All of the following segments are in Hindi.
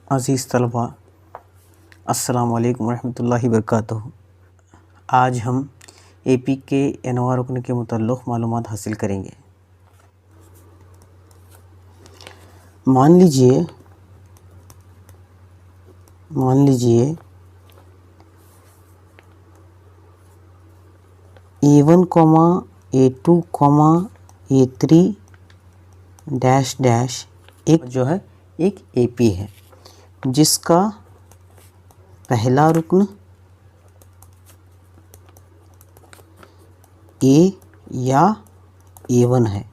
अज़ीज़ तलबा, अस्सलामु अलैकुम वरहमतुल्लाहि वबरकातुहू। आज हम एपी के अनवा रुकन के मुतल्लिक़ मालूमात हासिल करेंगे। मान लीजिए A1, A2, A3 dash dash एक जो है एक एपी है जिसका पहला रुकन ए या A1 है,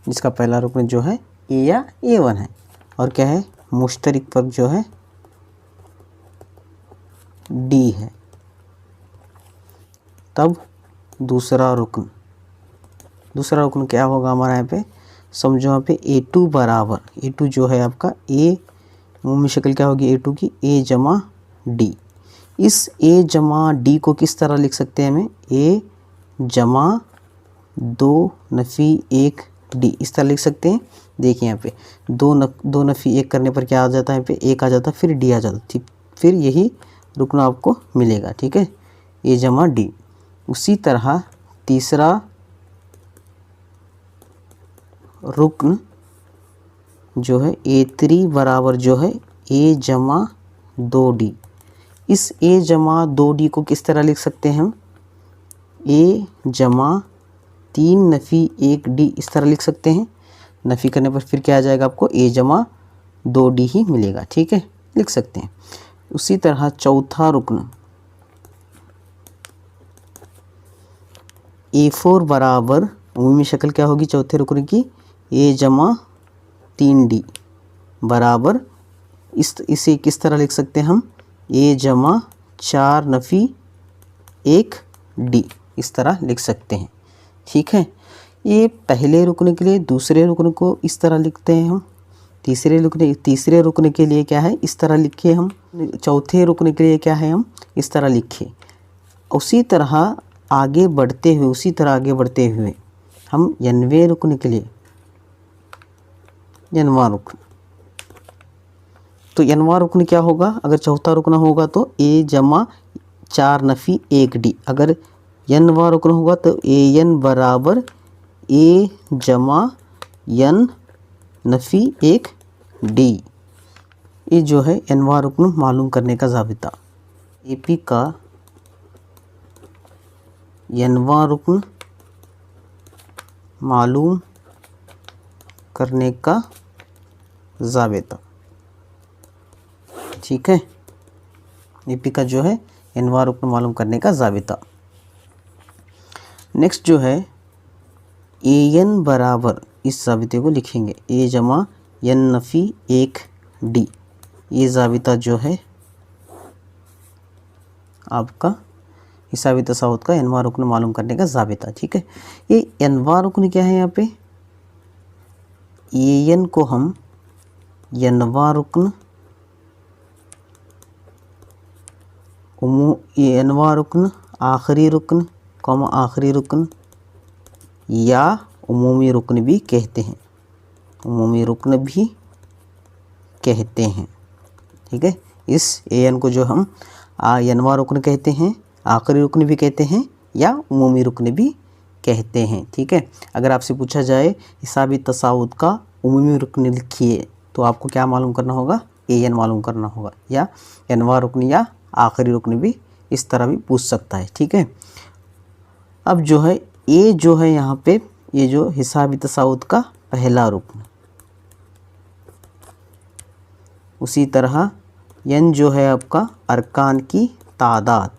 जिसका पहला रुकन जो है ए या A1 है, और क्या है मुश्तरिक फर्क जो है डी है। तब दूसरा रुकन क्या होगा हमारा यहाँ पे, समझो यहाँ पे A2 बराबर A2 जो है आपका ए में शक्ल क्या होगी A2 की A जमा डी। इस A जमा डी को किस तरह लिख सकते हैं हमें, A जमा 2 नफ़ी 1 डी, इस तरह लिख सकते हैं। देखिए यहाँ पे दो नफ़ी 1 करने पर क्या आ जाता है, यहाँ पे 1 आ जाता है, फिर डी आ जाता है, ठीक, फिर यही रुकन आपको मिलेगा, ठीक है, A जमा डी। उसी तरह तीसरा रुकन जो है A3 बराबर जो है A जमा 2D। इस A जमा 2D को किस तरह लिख सकते हैं हम, A जमा 3 नफ़ी 1D, इस तरह लिख सकते हैं। नफ़ी करने पर फिर क्या आ जाएगा आपको, A जमा 2D ही मिलेगा, ठीक है, लिख सकते हैं। उसी तरह चौथा रुकन A4 बराबर उम्मी शक्ल क्या होगी चौथे रुकन की, A जमा 3D बराबर इसे किस तरह लिख सकते हैं हम, A जमा 4 नफ़ी 1D, इस तरह लिख सकते हैं, ठीक है। ये पहले रुकन के लिए। दूसरे रुकन को इस तरह लिखते हैं हम। तीसरे रुकन के लिए क्या है, इस तरह लिखे हम। चौथे रुकन के लिए क्या है, हम इस तरह लिखे। उसी तरह आगे बढ़ते हुए हम नवे रुकन के लिए नवा रुकन, तो नवा रुकन क्या होगा, अगर चौथा रुकन होगा तो A जमा 4 नफ़ी 1D। अगर नवा रुकन होगा तो AN बराबर A जमा N नफ़ी 1D। ये जो है नवा रुकन मालूम करने का ज़ाबिता। एपी का नवा रुकन मालूम करने का ज़ाबिता, ठीक है। एपी का जो है नवा रुकन मालूम करने का ज़ाबिता। नेक्स्ट जो है AN बराबर, इस ज़ाबिते को लिखेंगे A जमा N नफ़ी 1D। ये ज़ाबिता जो है आपका हिसाबी तसावुत का नवा रुकन मालूम करने का ज़ाबिता, ठीक है। ये नवा रुकन क्या है, यहाँ पे AN को हम नवा रुकन आखिरी रुकन या उमूमी रुकन भी कहते हैं, ठीक है। इस AN को जो हम नवा रुकन कहते हैं, आखिरी रुकन भी कहते हैं, या उमूमी रुकन भी कहते हैं, ठीक है। अगर आपसे पूछा जाए हिसाबी तसावुत का उमूमी रुकन लिखिए, तो आपको क्या मालूम करना होगा, AN मालूम करना होगा, या नवा रुकन या आखिरी रुकन भी इस तरह भी पूछ सकता है, ठीक है। अब जो है A जो है यहाँ पे, ये जो हिसाबी तसावुत का पहला रुकन। उसी तरह N जो है आपका अरकान की तादाद,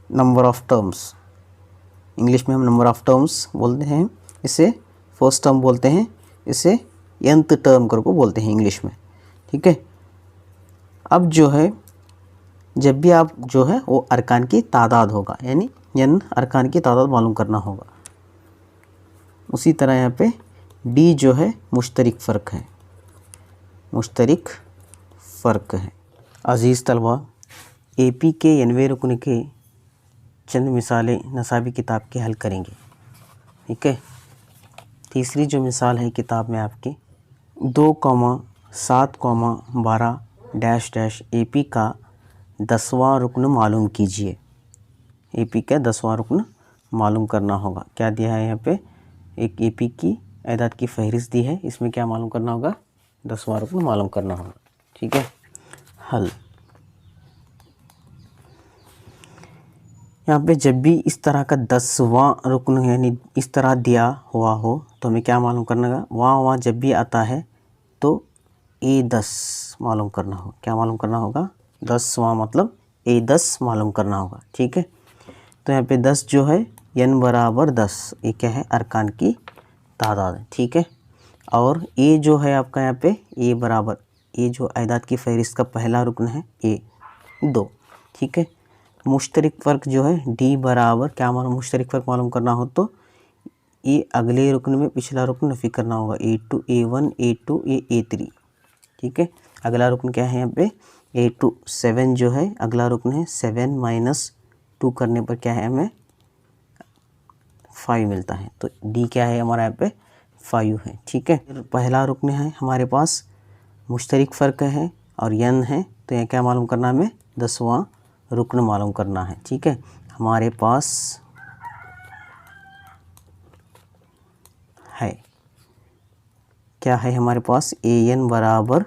नंबर ऑफ टर्म्स। इंग्लिश में हम नंबर ऑफ टर्म्स बोलते हैं, इसे फर्स्ट टर्म बोलते हैं, इसे nth टर्म करके बोलते हैं इंग्लिश में, ठीक है। अब जो है जब भी आप जो है वो अरकान की तादाद होगा, यानी n अरकान की तादाद मालूम करना होगा। उसी तरह यहाँ पे D जो है मुश्तरिक फ़र्क है। अज़ीज़ तलबा, एपी के नवे रुकन के चंद मिसालें नसाबी किताब के हल करेंगे, ठीक है। तीसरी जो मिसाल है किताब में आपकी 2,7,12 डैश डैश AP का 10वां रुकन मालूम कीजिए। AP का 10वां रुकन मालूम करना होगा। क्या दिया है यहाँ पे, एक AP की एदाद की फहरिस्त दी है, इसमें क्या मालूम करना होगा, 10वां रुकन मालूम करना होगा। ठीक है, हल। यहाँ पे जब भी इस तरह का 10वां रुकन यानी इस तरह दिया हुआ हो तो हमें क्या मालूम करना होगा, वहाँ जब भी आता है तो A10 मालूम करना होगा। क्या मालूम करना होगा, 10वां मतलब A10 मालूम करना होगा। ठीक है, तो यहाँ पे 10 जो है n बराबर 10, ये क्या है, अरकान की तादाद है। ठीक है, और A जो है आपका यहाँ पे A बराबर, A जो एदाद की फहरिस्त का पहला रुकन है A 2। ठीक है, मुश्तरक फ़र्क जो है D बराबर, क्या मालूम मुश्तरक फ़र्क मालूम करना हो तो ये अगले रुकन में पिछला रुकन नफ़ी करना होगा, A2 A1 A2 A3। ठीक है, अगला रुकन क्या है यहाँ पे A2, 7 जो है अगला रुकन है, 7 माइनस 2 करने पर क्या है, हमें 5 मिलता है। तो D क्या है हमारा यहाँ पे 5 है। ठीक है, पहला रुकन है हमारे पास, मुश्तरक फ़र्क है और n है, तो यहाँ क्या मालूम करना है, हमें 10वां रुकन मालूम करना है। ठीक है, हमारे पास है, क्या है हमारे पास, an बराबर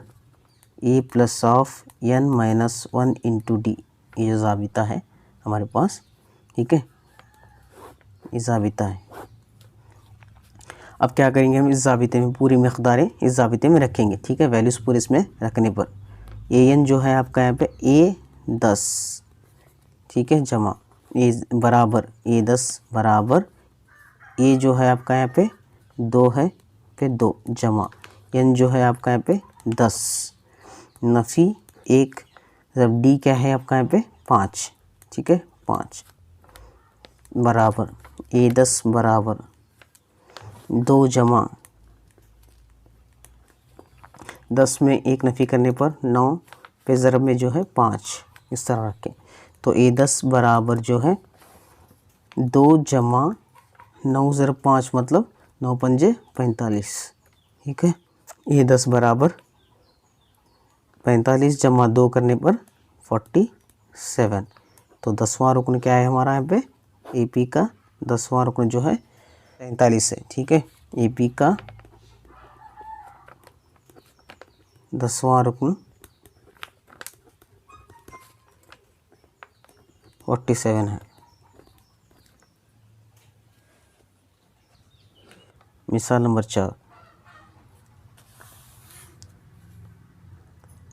a plus of n minus 1 into D, ये जो ज़ाबिता है हमारे पास। ठीक है, ये ज़ाबिता है। अब क्या करेंगे, हम इस ज़ाबिते में पूरी मकदारें इस ज़ाबिते में रखेंगे। ठीक है, वैल्यूज़ पूरे इसमें रखने पर an जो है आपका यहाँ पे A10, ठीक है, जमा A बराबर A10 बराबर A जो है आपका यहाँ पे 2 है, फिर 2 जमा n जो है आपका यहाँ पे 10 नफ़ी 1, जब D क्या है आपका यहाँ पे 5। ठीक है, 5 बराबर A10 बराबर 2 जमा 10 में 1 नफ़ी करने पर 9 पे ज़रब में जो है 5, इस तरह रखें। तो A10 बराबर जो है 2 जमा 9 ज़रब 5 मतलब 9 पंजे 45। ठीक है, A10 बराबर 45 जमा 2 करने पर 47। तो 10वां रुकन क्या है हमारा यहाँ पे, AP का 10वां रुकन जो है 45 है। ठीक है, AP का 10वां रुकन 47 है। मिसाल नंबर 4,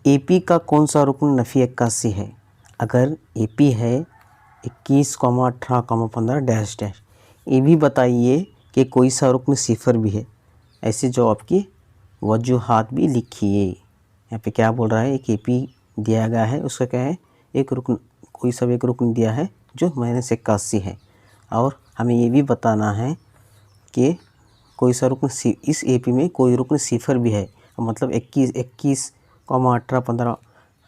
AP का कौन सा रुकन नफ़ी 81 है। अगर AP है 21, 18, 15 डैश डैश, ये भी बताइए कि कोई सा रुकन सिफर भी है। ऐसे जवाब की वजूहात भी लिखिए। यहाँ पे क्या बोल रहा है, एक AP दिया गया है, उसका क्या है, एक रुकन, कोई सा एक रुकन दिया है जो -81 है, और हमें ये भी बताना है कि कोई सा रुकन इस AP में कोई रुकन सिफर भी है, मतलब 21, 18,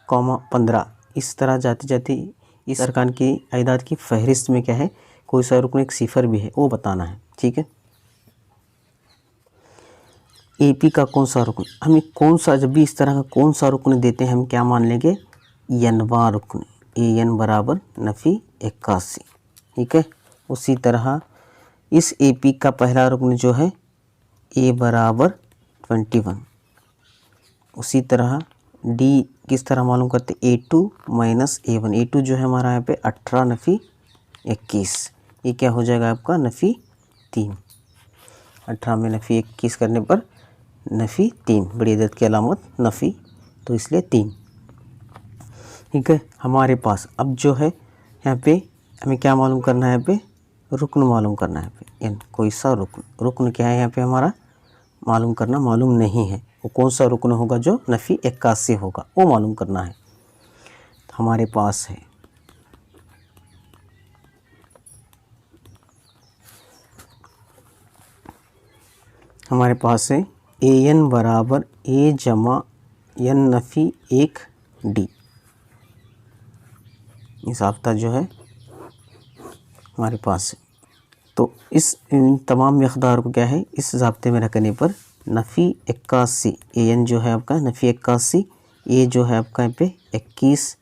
15 इस तरह जाते जाते इस अरकान की आयदाद की फहरिस्त में क्या है, कोई सा रुकन एक सिफर भी है, वो बताना है। ठीक है, AP का कौन सा रुकन, हमें कौन सा, जब भी इस तरह का कौन सा रुकन देते हैं हम क्या मान लेंगे, n वां रुकन, AN बराबर नफ़ी 81। ठीक है, उसी तरह इस AP का पहला रुकन जो है A बराबर 21। उसी तरह D किस तरह मालूम करते, A2 माइनस A1, A2 जो है हमारा यहाँ पे 18 नफ़ी 21, ये क्या हो जाएगा आपका नफ़ी 3। 18 में नफ़ी 21 करने पर नफ़ी 3, बड़ी अदद की अलामत नफ़ी, तो इसलिए 3। ठीक है, हमारे पास अब जो है यहाँ पे हमें क्या मालूम करना है, यहाँ पे रुकन मालूम करना है। यहाँ पे n कोई सा रुकन क्या है यहाँ पे हमारा मालूम करना, मालूम नहीं है, वो कौन सा रुकन होगा जो नफ़ी 81 होगा, वो मालूम करना है। तो हमारे पास है AN बराबर A जमा n नफ़ी 1 D। इस आफ्ता जो है हमारे पास है, तो इस इन तमाम मकदार को क्या है इस ज़ाब्ते में रखने पर नफ़ी 81 एन जो है आपका नफ़ी 81 ए जो है आपका यहाँ पे 21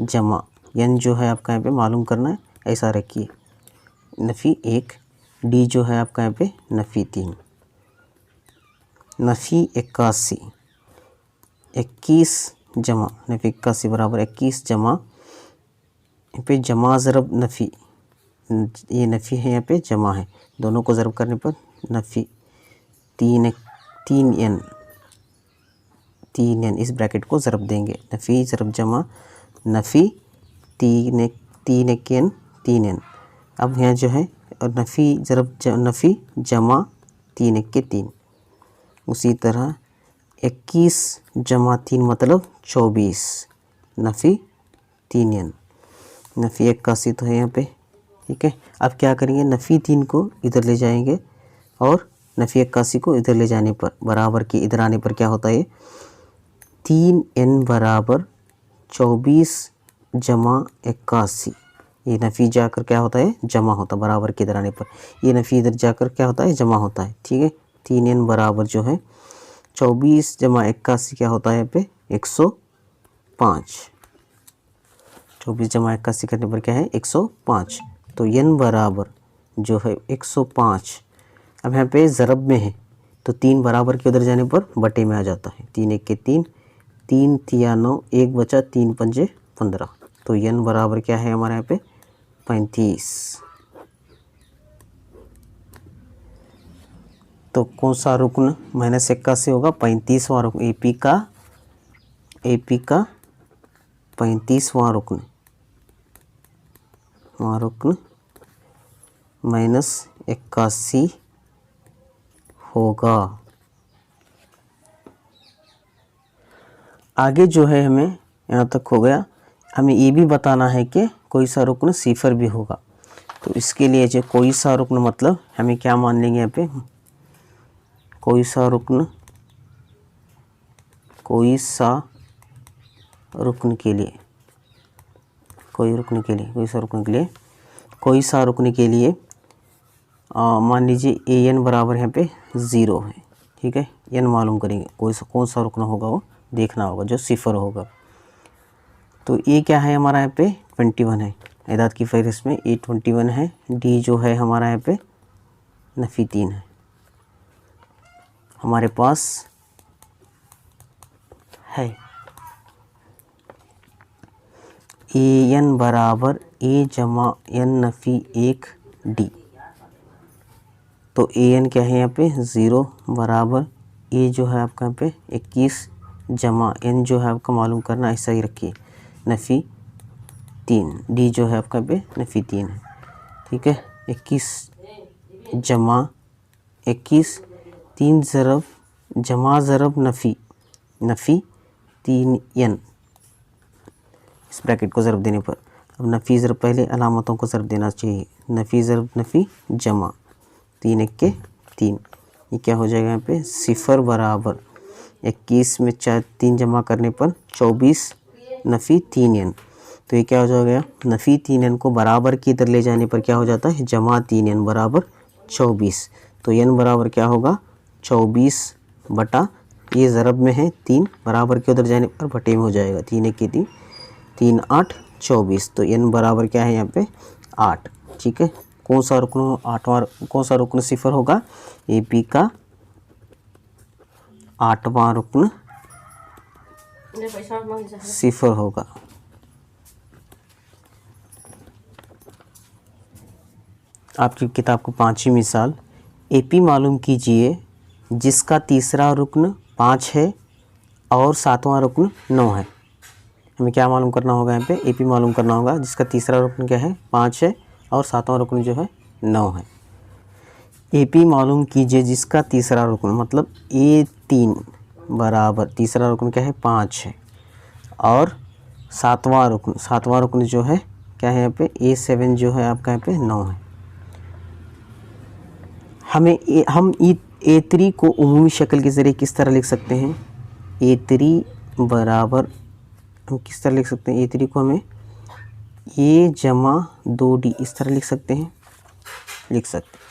जमा एन जो है आपका यहाँ पे मालूम करना है, ऐसा रखिए। नफ़ी 1 डी जो है आपका यहाँ पे नफ़ी 3 नफ़ी 81 21 जमा नफ़ी 81 बराबर 21 जमा यहाँ पे जमा ज़रब नफ़ी, ये नफ़ी है यहाँ पे जमा है, दोनों को ज़रब करने पर नफ़ी 3 एन इस ब्रैकेट को ज़रब देंगे। नफ़ी ज़रब जमा नफ़ी 3 एन। अब यहाँ जो है और नफ़ी ज़रब नफ़ी जमा 3 1 के 3। उसी तरह 21 जमा 3 मतलब 24 नफ़ी 3 एन। नफ़ी 81 तो है यहाँ पे, ठीक है। अब क्या करेंगे नफ़ी 3 को इधर ले जाएंगे और नफ़ी 81 को इधर ले जाने पर बराबर के इधर आने पर क्या होता है 3 एन बराबर 24 जमा 81। ये नफ़ी जाकर क्या होता है जमा होता है, बराबर के इधर आने पर ये नफ़ी इधर जाकर क्या होता है जमा होता है, ठीक है। 3 एन बराबर जो है 24 जमा 81 क्या होता है यहाँ पे 105। 24 जमा 81 करने पर क्या है 105। तो एन बराबर जो है 105। अब यहाँ पे ज़रब में है तो 3 बराबर के उधर जाने पर बटे में आ जाता है। 3 1 के 3 3 3 9 1 बचा 3 5 15। तो एन बराबर क्या है हमारे यहाँ पे 35। तो कौन सा रुकन -81 होगा 35वां रुकन एपी का 35वां रुकन -81 होगा। आगे जो है हमें यहाँ तक हो गया, हमें ये भी बताना है कि कोई सा रुकन सिफर भी होगा। तो इसके लिए जो कोई सा रुकन मतलब हमें क्या मान लेंगे यहाँ पे कोई सा रुकन कोई सा रुकन के लिए मान लीजिए ए एन बराबर यहाँ पे 0 है, ठीक है। एन मालूम करेंगे कौन सा रुकन होगा वो देखना होगा जो सिफर होगा। तो ए क्या है हमारा यहाँ पे 21 है, एदाद की फहरिस्त में ए 21 है। डी जो है हमारा यहाँ पे नफ़ी 3 है। हमारे पास है ए एन बराबर ए जमा एन नफ़ी 1 डी। तो ए एन क्या है यहाँ पे 0 बराबर ए जो है आपका यहाँ पे 21 जमा एन जो है आपका मालूम करना, ऐसा ही रखिए नफ़ी 3। डी जो है आपका पे नफ़ी 3 है, ठीक है। 21 जमा 21 3 ज़रब जमा ज़रब नफ़ी 3 एन इस ब्रैकेट को ज़रब देने पर। अब नफ़ी ज़रब पहले अलामतों को ज़रब देना चाहिए। नफ़ी ज़रब नफ़ी जमा 3 1 के 3, ये क्या हो जाएगा यहाँ पे सिफर बराबर 21 में 3 जमा करने पर 24 नफ़ी 3 एन। तो ये क्या हो जाएगा नफ़ी 3 एन को बराबर की इधर ले जाने पर क्या हो जाता है जमा 3 एन बराबर 24। तो एन बराबर क्या होगा 24 बटा ये ज़रब में है 3 बराबर के उधर जाने पर बटे में हो जाएगा 3 1 के 3 3 8 24। तो एन बराबर क्या है यहाँ पे 8, ठीक है। कौन सा रुकन सिफर होगा ए पी का 8वां रुकन सिफर होगा। आपकी किताब को 5वीं मिसाल एपी मालूम कीजिए जिसका तीसरा रुकन 5 है और 7वां रुकन 9 है। हमें क्या मालूम करना होगा यहाँ पे एपी मालूम करना होगा जिसका तीसरा रुकन क्या है 5 है और 7वां रुकन जो है 9 है। एपी मालूम कीजिए जिसका तीसरा रुकन मतलब ए3 बराबर तीसरा रुकन क्या है 5 है और 7वां रुकन जो है क्या है यहाँ पे ए7 जो है आपका यहाँ पे 9 है। हम ए3 को उमूमी शक्ल के ज़रिए किस तरह लिख सकते हैं ए3 बराबर हम किस तरह लिख सकते हैं ए3 को हमें ए जमा 2D इस तरह लिख सकते हैं। लिख सकते हैं।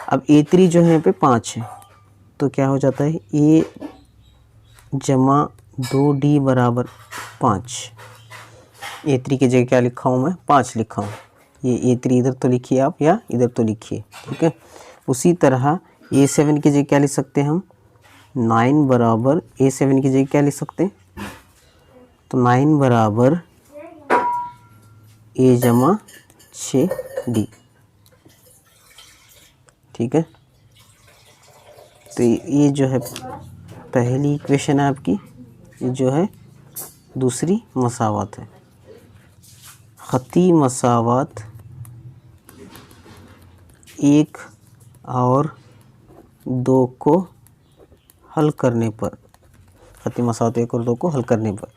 अब A3 जो है यहाँ पे 5 है, तो क्या हो जाता है A जमा 2D बराबर 5। A3 की जगह क्या लिखा हूँ मैं, 5 लिखा हूँ। ये A3 इधर तो लिखिए आप या इधर तो लिखिए, ठीक है। उसी तरह A7 की जगह क्या लिख सकते हैं हम, 9 बराबर A7 की जगह क्या लिख सकते हैं, तो 9 बराबर A जमा 6D, ठीक है। तो ये जो है पहली इक्वेशन है आपकी, ये जो है दूसरी मसावत है। खती मसावत 1 और 2 को हल करने पर, खती मसावत 1 और 2 को हल करने पर,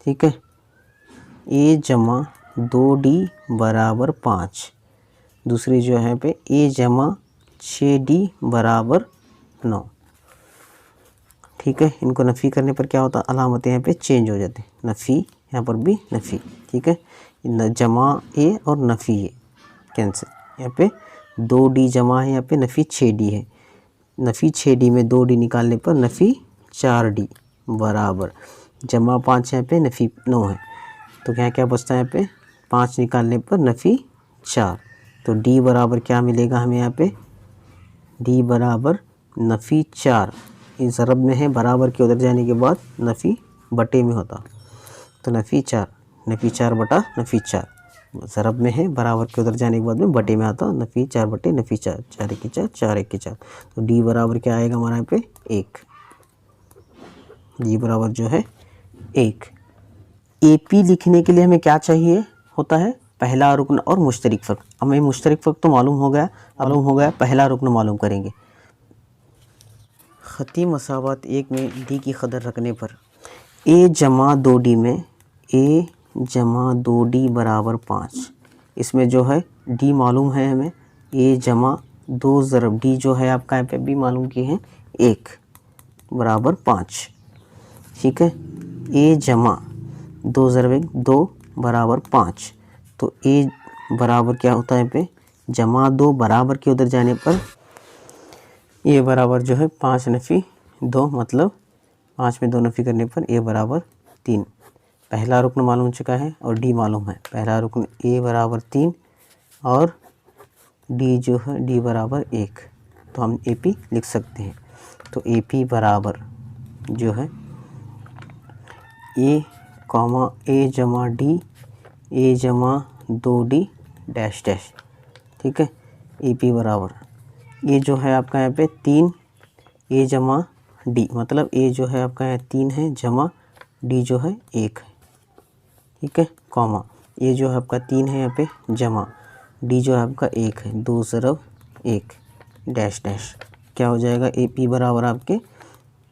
ठीक है, A जमा 2D बराबर 5। दूसरी जो है पे A जमा 6D बराबर 9, ठीक है। इनको नफ़ी करने पर क्या होता है, अलामतें यहाँ पे चेंज हो जाती हैं, नफ़ी यहाँ पर भी नफ़ी, ठीक है। जमा A और नफ़ी A कैंसिल, यहाँ पे 2D जमा है, यहाँ पे नफ़ी 6D है। नफ़ी 6D में 2D निकालने पर नफ़ी 4D बराबर जमा 5 यहाँ पे नफ़ी 9 है, तो क्या क्या बचता है यहाँ पे, 5 निकालने पर नफ़ी 4, तो D बराबर क्या मिलेगा हमें यहाँ पे, D बराबर नफ़ी 4। इस ज़रब में है, बराबर के उधर जाने के बाद नफ़ी बटे में होता, तो नफ़ी 4, नफ़ी 4 बटा नफ़ी 4, ज़रब में है, बराबर के उधर जाने के बाद में बटे में आता, नफ़ी 4 बटे नफ़ी 4, 4 1 4, 4 1 4, तो D बराबर क्या आएगा हमारा यहाँ पे 1। D बराबर जो है 1। AP लिखने के लिए हमें क्या चाहिए होता है, पहला रुकन और मुश्तरिक फ़र्क। हमें मुश्तरिक फ़र्क तो मालूम हो गया, पहला रुकन मालूम करेंगे। खती मसावत 1 में D की कदर रखने पर A जमा 2D में A जमा 2D बराबर 5, इसमें जो है D मालूम है हमें, A जमा 2 ज़रब D जो है आपका यहाँ पे भी मालूम किए हैं 1 बराबर 5, ठीक है। A जमा 2 ज़रब 1 2 बराबर 5, तो A बराबर क्या होता है पे, जमा 2 बराबर के उधर जाने पर A बराबर जो है 5 नफ़ी 2, मतलब 5 में 2 नफ़ी करने पर A बराबर 3। पहला रुकन मालूम हो चुका है और D मालूम है, पहला रुकन A बराबर 3 और D जो है D बराबर 1, तो हम AP लिख सकते हैं। तो AP बराबर जो है A जमा D, A जमा 2D डैश डैश, ठीक है। AP बराबर ये जो है आपका यहाँ पे 3 A जमा D, मतलब A जो है आपका यहाँ 3 है जमा D जो है 1 है, ठीक है, कॉमा ये जो है आपका 3 है यहाँ पे जमा D जो है आपका 1 है, 2 ज़रब 1 डैश डैश, क्या हो जाएगा AP बराबर आपके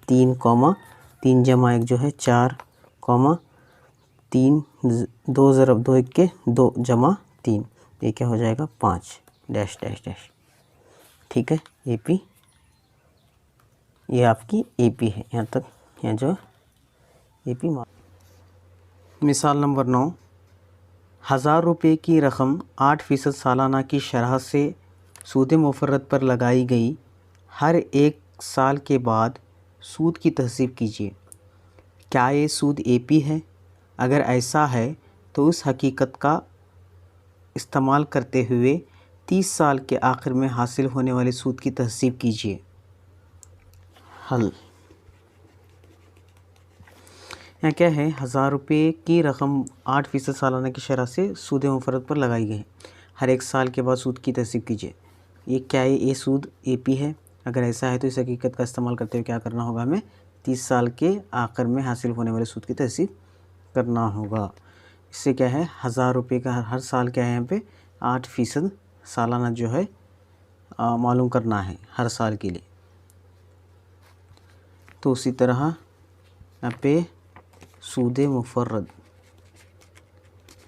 3 कॉमा 3 जमा 1 जो है 4 कॉमा 3 2 ज़रब 2 1 के 2 जमा 3, ये क्या हो जाएगा 5 डैश डैश डैश, ठीक है। AP ये आपकी AP है, यहाँ तक यहाँ जो AP। मिसाल नंबर 9, 1000 रुपये की रकम 8% सालाना की शरह से सूद मुफर्रद पर लगाई गई, हर एक साल के बाद सूद की तहसीब कीजिए। क्या ये सूद AP है? अगर ऐसा है तो उस हकीकत का इस्तेमाल करते हुए 30 साल के आखिर में हासिल होने वाले सूद की तहसीब कीजिए। हल यहाँ क्या है, 1000 रुपये की रकम 8% सालाना की शरह से सूद मुफर्रद पर लगाई गई है, हर एक साल के बाद सूद की तहसीब कीजिए। ये क्या है, ये सूद AP है। अगर ऐसा है तो इस हकीकत का इस्तेमाल करते हुए क्या करना होगा, हमें 30 साल के आखिर में हासिल होने वाले सूद की तहसीब करना होगा। इससे क्या है, 1000 रुपये का हर साल क्या है यहाँ पे 8% सालाना जो है मालूम करना है हर साल के लिए। तो उसी तरह यहाँ पे सूद मुफर्रद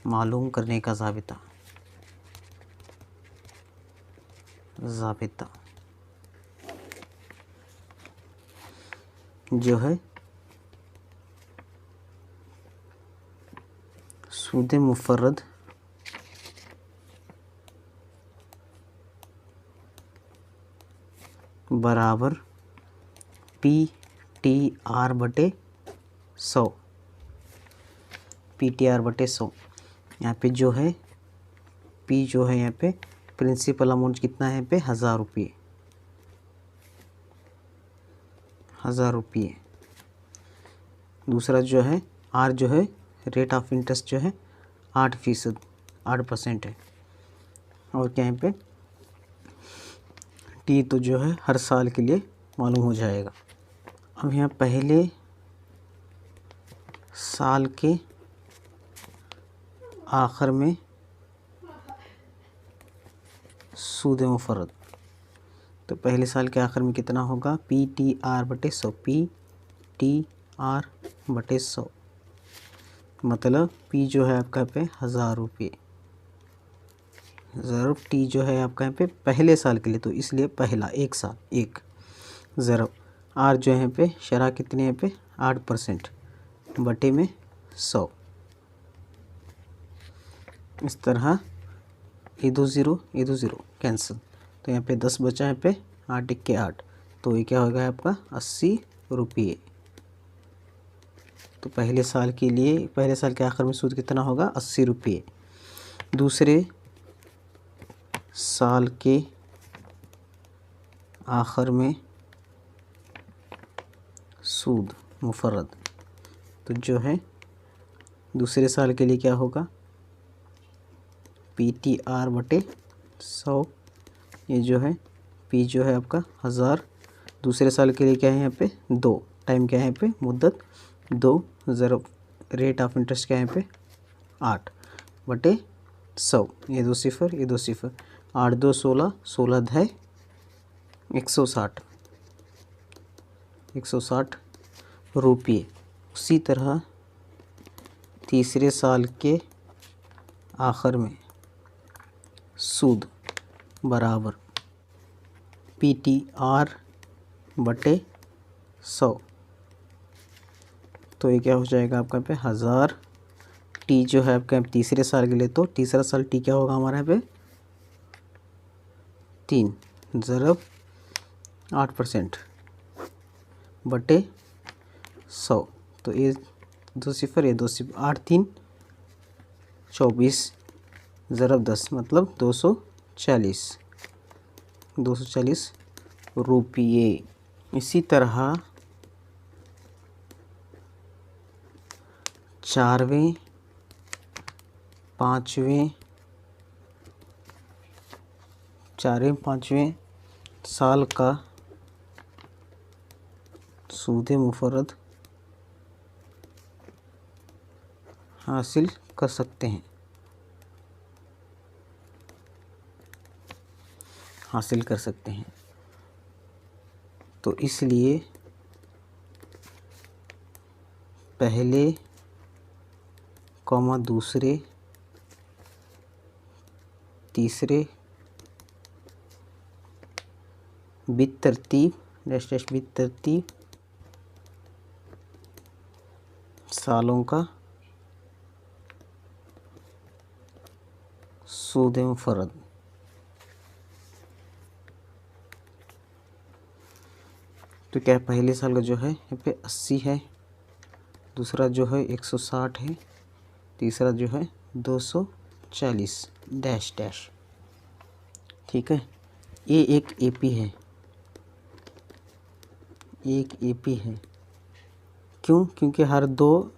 मालूम करने का ज़ाबिता जो है, सूद मुफर्रद बराबर PTR/100, PTR/100। यहाँ पे जो है P जो है यहाँ पे प्रिंसिपल अमाउंट कितना है यहाँ पे 1000 रुपये, 1000 रुपये। दूसरा जो है R जो है रेट ऑफ इंटरेस्ट जो है 8%, 8% है। और क्या यहाँ पे T तो जो है हर साल के लिए मालूम हो जाएगा। अब यहाँ पहले साल के आखिर में सूद मुफर्रद, तो पहले साल के आखिर में कितना होगा PTR/100, PTR/100 मतलब P जो है आपका पे 1000 रुपये, ज़रूर T जो है आपका यहाँ पे पहले साल के लिए, तो इसलिए पहला एक साल एक ज़रूर। R जो है यहाँ पे शरह कितने यहाँ पे 8% बटे में 100। इस तरह ये दो ज़ीरो कैंसिल, तो यहाँ पे 10 बचा है पे 8 1 के 8, तो ये क्या होगा आपका 80 रुपये। तो पहले साल के लिए पहले साल के आखिर में सूद कितना होगा 80 रुपये। दूसरे साल के आखिर में सूद मुफर्रद, तो जो है दूसरे साल के लिए क्या होगा PTR/100। ये जो है P जो है आपका 1000, दूसरे साल के लिए क्या है यहाँ पे 2, टाइम क्या है यहाँ पे मुद्दत 2, ज़रा रेट ऑफ इंटरेस्ट क्या है यहाँ पे 8/100। ये 2 सिफर, ये 2 सिफर, 8 2 16, 16 10 160, 160 रुपये। उसी तरह तीसरे साल के आखिर में सूद बराबर PTR/100, तो ये क्या हो जाएगा आपका पे 1000। T जो है आपका तीसरे साल के लिए, तो तीसरा साल T क्या होगा हमारा यहाँ पे 3 ज़रब 8% बटे 100, तो ये 2 सिफर, ये 2 सिफर, 8 3 24 ज़रब 10 मतलब 240 रुपये। इसी तरह चारवें पाँचवें साल का सूद मुफर्रद हासिल कर सकते हैं, तो इसलिए पहले कॉमा दूसरे तीसरे बितरतीब सालों का सूद मुफर्रद। तो क्या पहले साल का जो है यहाँ पे 80 है, दूसरा जो है 160 है, तीसरा जो है 240 डैश डैश। ठीक है, ये एक एपी है, क्यों? क्योंकि हर दो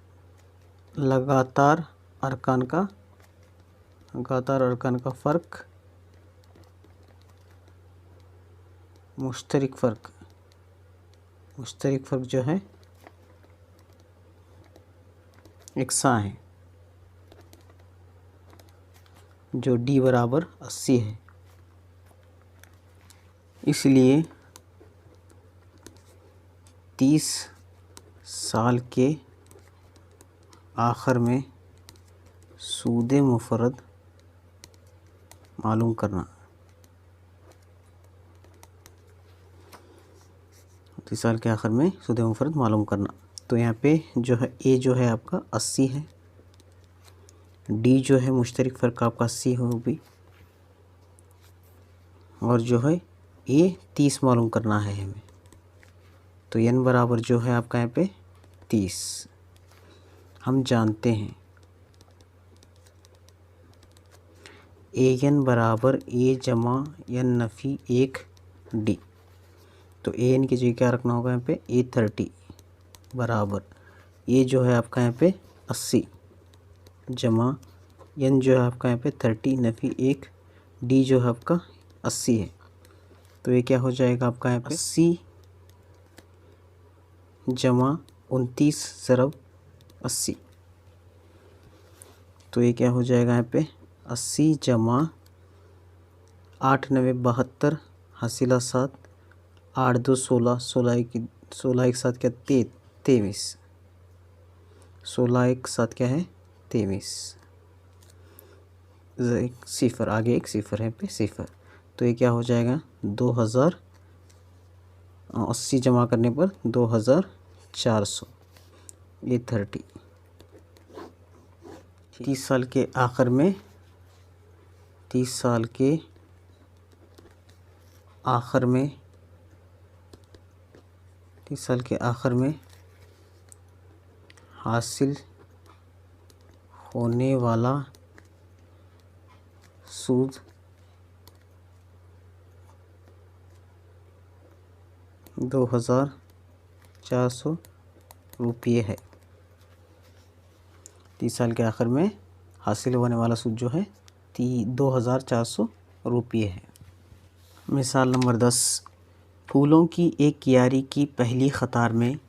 लगातार अरकान का फ़र्क मुश्तरक फ़र्क जो है एकसा है, जो D बराबर 80 है। इसलिए 30 साल के आखिर में सूद मुफर्रद मालूम करना, 30 साल के आखिर में सूद मुफर्रद मालूम करना। तो यहाँ पे जो है A जो है आपका 80 है, D जो है मुश्तरक फ़र्क आपका 80 हो भी, और जो है ए 30 मालूम करना है हमें। तो n बराबर जो है आपका यहाँ पे 30 हम जानते हैं। ए एन बराबर ए जमा एन नफ़ी 1 डी। तो ए एन की जगह क्या रखना होगा यहाँ पे ए 30 बराबर ए जो है आपका यहाँ पे 80 जमा एन जो है आपका यहाँ पे 30 नफ़ी 1 डी जो है आपका 80 है। तो ये क्या हो जाएगा आपका यहाँ पे 80 जमा 29 ज़रब 80। तो ये क्या हो जाएगा यहाँ पे 80 जमा 8 9 72 हासिला 7 8 2 16 16 एक साथ क्या 23 16 एक साथ क्या है 23 एक सिफर आगे एक सिफर है पे सिफर। तो ये क्या हो जाएगा 2080 जमा करने पर 2400 ये 30। 30 साल के आखिर में 30 साल के आखिर में 30 साल के आखिर में हासिल होने वाला सूद 2400 रुपये है। 30 साल के आखिर में हासिल होने वाला सूद जो है 2400 रुपये है। मिसाल नंबर 10 फूलों की एक क्यारी की पहली कतार में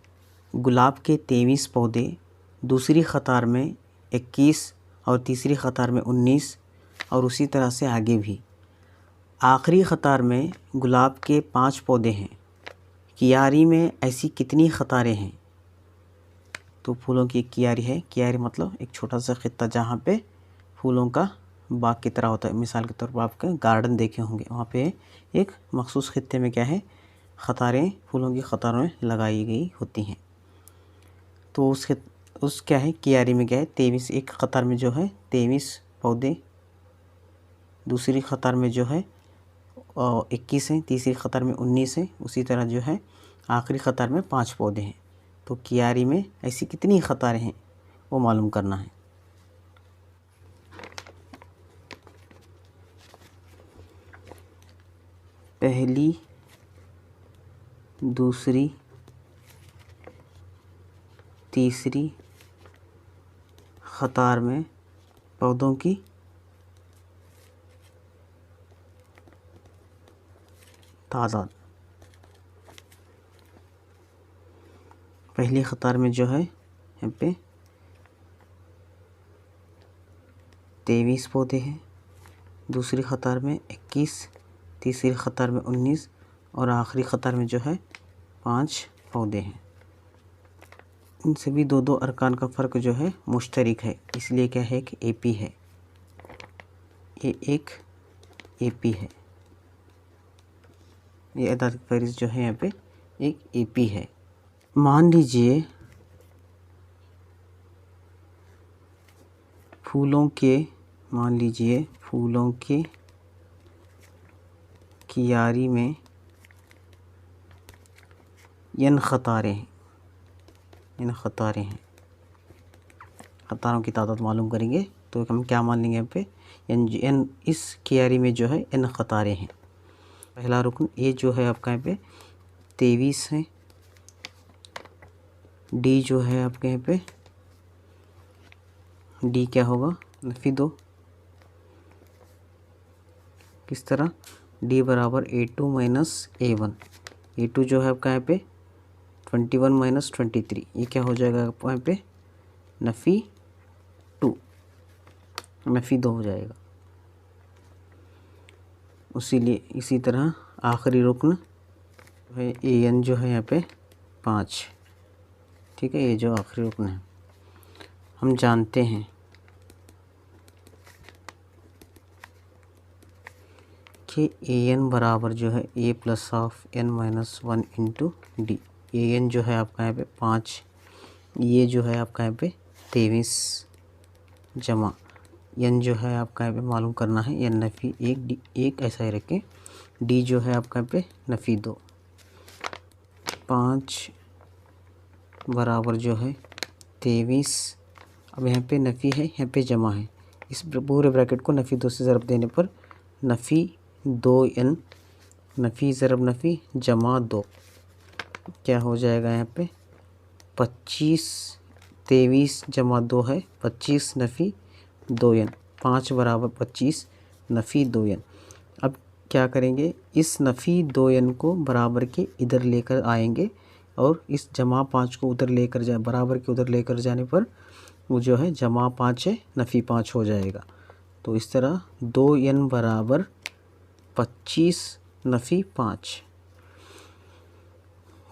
गुलाब के 23 पौधे, दूसरी कतार में 21 और तीसरी कतार में 19 और उसी तरह से आगे भी। आखिरी कतार में गुलाब के 5 पौधे हैं। क्यारी में ऐसी कितनी कतारें हैं? तो फूलों की एक क्यारी है। क्यारी मतलब एक छोटा सा खित्ता जहाँ पे फूलों का बाग की तरह होता है। मिसाल के तौर पर आपका गार्डन देखे होंगे, वहाँ पे एक मखसूस खित्ते में क्या है कतारें फूलों की कतारों में लगाई गई होती हैं। तो उस क्या है क्यारी में क्या है 23 एक कतार में जो है 23 पौधे, दूसरी कतार में जो है 21 हैं, तीसरी कतार में 19 हैं, उसी तरह जो है आखिरी कतार में 5 पौधे हैं। तो क्यारी में ऐसी कितनी कतारें हैं वो मालूम करना है। पहली, दूसरी, तीसरी कतार में पौधों की तादाद। पहली कतार में जो है यहाँ पे 23 पौधे हैं, दूसरी कतार में 21, तीसरी कतार में 19 और आखिरी कतार में जो है 5 पौधे हैं। इन सभी दो अरकान का फ़र्क जो है मुश्तरक है, इसलिए क्या है कि एपी है। ये एक एपी है, ये अदाद फहरिस्त जो है यहाँ पे एक एपी है। मान लीजिए फूलों के क्यारी में n कतारें हैं। कतारों की तादाद मालूम करेंगे तो हम क्या मान लेंगे यहाँ पे n इस क्यारी में जो है n कतारें हैं। पहला रुकन ये जो है आपका यहाँ पे 23 है, डी जो है आपके यहाँ पे डी क्या होगा नफी 2 किस तरह डी बराबर A2 माइनस A1। A2 जो है आपका यहाँ पे 21 माइनस 23, ये क्या हो जाएगा आपको यहाँ पे नफ़ी 2 हो जाएगा। इसी तरह आखिरी रुकन है AN जो है यहाँ पे 5, ठीक है। ये जो आखिरी रुकन है हम जानते हैं कि AN बराबर जो है A plus of N minus 1 into D. AN जो है आपका यहाँ पे 5, ये जो है आपका यहाँ पे 23 जमा N जो है आपका यहाँ पे मालूम करना है N नफ़ी 1 डी 1 ऐसा ही रखें डी जो है आपका यहाँ पे नफ़ी 2, 5 बराबर जो है 23। अब यहाँ पे नफ़ी है, यहाँ पे जमा है, इस पूरे ब्रैकेट को नफ़ी 2 से ज़रब देने पर नफ़ी 2n, नफ़ी ज़रब नफ़ी जमा 2 क्या हो जाएगा यहाँ पे 25, 23 जमा 2 है 25 नफ़ी 2n, 5 बराबर 25 नफ़ी 2n। अब क्या करेंगे, इस नफ़ी 2n को बराबर के इधर लेकर आएंगे और इस जमा 5 को उधर लेकर जाए, बराबर के उधर लेकर जाने पर वो जो है जमा 5 है नफ़ी 5 हो जाएगा। तो इस तरह 2n बराबर 25 नफ़ी 5,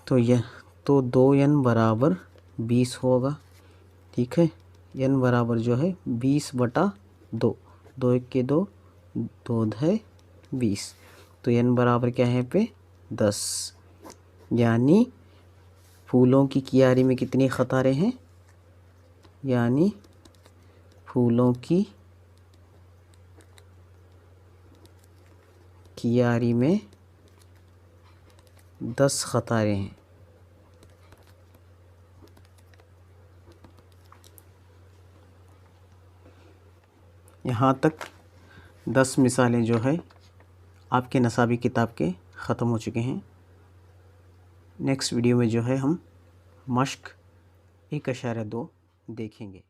तो 2n बराबर 20 होगा। ठीक है, n बराबर जो है 20/2, 2 1 के 2, 2 है 20, तो n बराबर क्या है पे 10। यानी फूलों की कियारी में कितनी कतारें हैं, यानी फूलों की कियारी में 10 कतारें हैं। यहाँ तक 10 मिसालें जो है आपके नसाबी किताब के ख़त्म हो चुके हैं। नेक्स्ट वीडियो में जो है हम मश्क 1.2 देखेंगे।